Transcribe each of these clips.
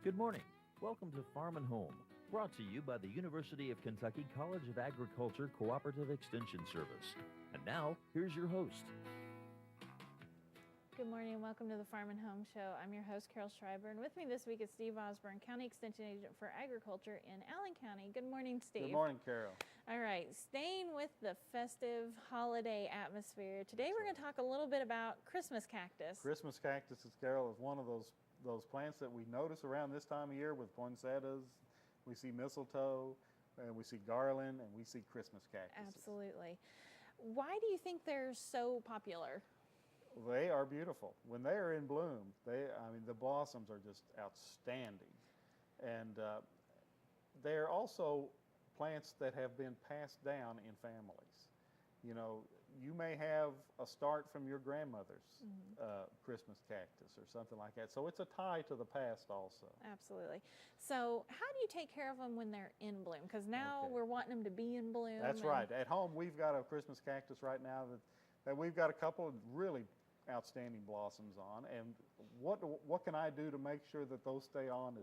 Good morning. Welcome to Farm and Home, brought to you by the University of Kentucky College of Agriculture Cooperative Extension Service. And now, here's your host. Good morning and welcome to the Farm and Home Show. I'm your host, Carol Schreiber, and with me this week is Steve Osborne, County Extension Agent for Agriculture in Allen County. Good morning, Steve. Good morning, Carol. All right, staying with the festive holiday atmosphere, today we're going to talk a little bit about Christmas cactus. Christmas cactuses, Carol, is one of those plants that we notice around this time of year with poinsettias. We see mistletoe, and we see garland, and we see Christmas cactuses. Absolutely. Why do you think they're so popular? They are beautiful. When they are in bloom, the blossoms are just outstanding. And they're also plants that have been passed down in families. You know, you may have a start from your grandmother's Christmas cactus or something like that. So it's a tie to the past also. Absolutely. So how do you take care of them when they're in bloom? Because now we're wanting them to be in bloom. That's right. At home, we've got a Christmas cactus right now that we've got a couple of really outstanding blossoms on. And what can I do to make sure that those stay on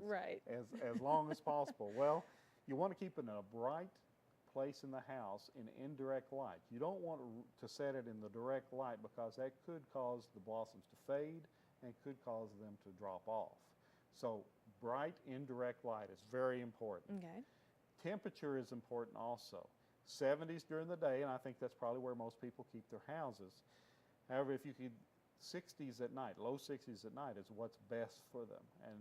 as long as possible? Well, you want to keep it in a bright place in the house in indirect light. You don't want to set it in the direct light because that could cause the blossoms to fade and could cause them to drop off. So bright indirect light is very important. Okay. Temperature is important also. 70s during the day, and I think that's probably where most people keep their houses. However, if you could 60s at night, low 60s at night is what's best for them. And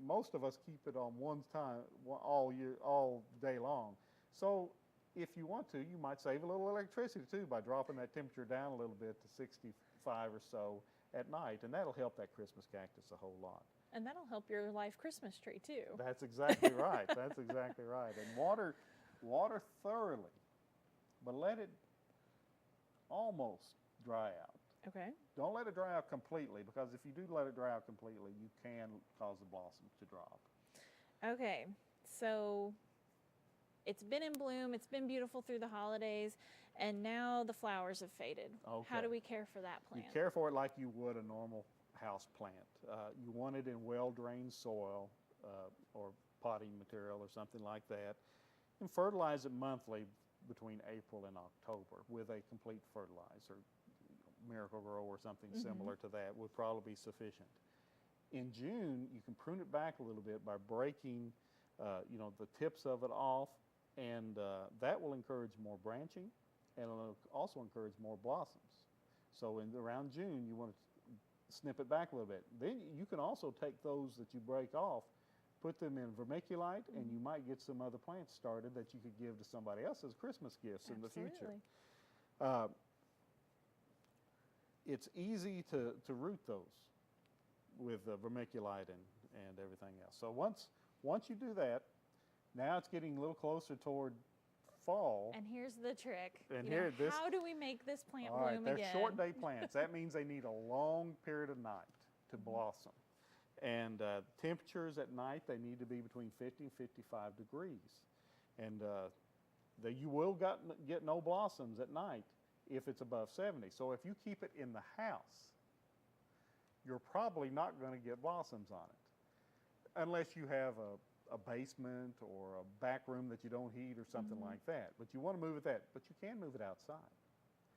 most of us keep it on one time all day long. So if you want to, you might save a little electricity too by dropping that temperature down a little bit to 65 or so at night, and that'll help that Christmas cactus a whole lot. And that'll help your life Christmas tree too. That's exactly right. That's exactly right. And water thoroughly, but let it almost dry out. Okay. Don't let it dry out completely, because if you do let it dry out completely, you can cause the blossoms to drop. Okay, so it's been in bloom, it's been beautiful through the holidays, and now the flowers have faded. Okay. How do we care for that plant? You care for it like you would a normal house plant. You want it in well-drained soil or potting material or something like that, and fertilize it monthly between April and October with a complete fertilizer. Miracle Grow or something similar to that would probably be sufficient. In June, you can prune it back a little bit by breaking the tips of it off, and that will encourage more branching, and it'll also encourage more blossoms. So around June, you want to snip it back a little bit. Then you can also take those that you break off, put them in vermiculite, and you might get some other plants started that you could give to somebody else as Christmas gifts in the future. It's easy to root those with vermiculite and everything else. So once you do that, now it's getting a little closer toward fall. And here's the trick. And how do we make this plant bloom right, they're again? short day plants. That means they need a long period of night to blossom. And temperatures at night, they need to be between 50 and 55 degrees. And you will get no blossoms at night if it's above 70. So if you keep it in the house, you're probably not going to get blossoms on it, unless you have a basement or a back room that you don't heat or something like that. But you want to move it but you can move it outside.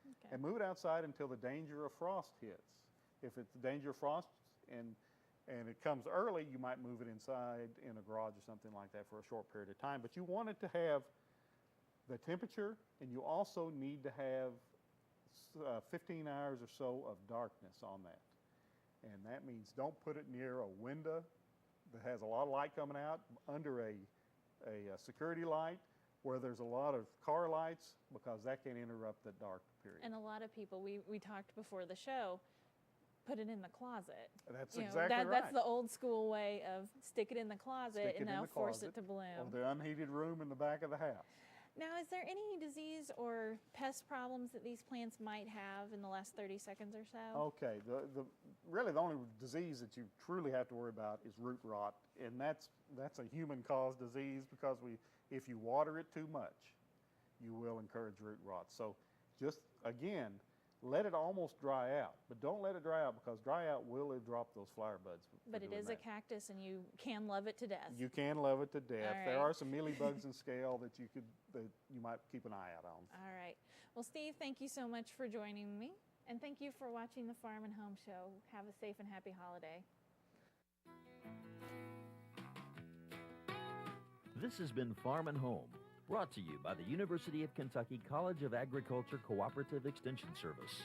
Okay. And move it outside until the danger of frost hits. If it's the danger of frost and it comes early, you might move it inside in a garage or something like that for a short period of time. But you want it to have the temperature, and you also need to have 15 hours or so of darkness on that. And that means don't put it near a window that has a lot of light coming out, under a security light where there's a lot of car lights, because that can interrupt the dark period. And a lot of people, we talked before the show, put it in the closet. That's exactly right. That's the old school way of stick it in the closet and now force it to bloom. Or the unheated room in the back of the house. Now, is there any disease or pest problems that these plants might have in the last 30 seconds or so? Okay, really the only disease that you truly have to worry about is root rot, and that's a human-caused disease, because if you water it too much, you will encourage root rot. So just, again, let it almost dry out, but don't let it dry out because dry out will drop those flower buds. for But it doing is a that. cactus, and you can love it to death. You can love it to death. All There right. are some mealybugs and scale that you might keep an eye out on. All right. Well, Steve, thank you so much for joining me, and thank you for watching the Farm and Home Show. Have a safe and happy holiday. This has been Farm and Home, brought to you by the University of Kentucky College of Agriculture Cooperative Extension Service.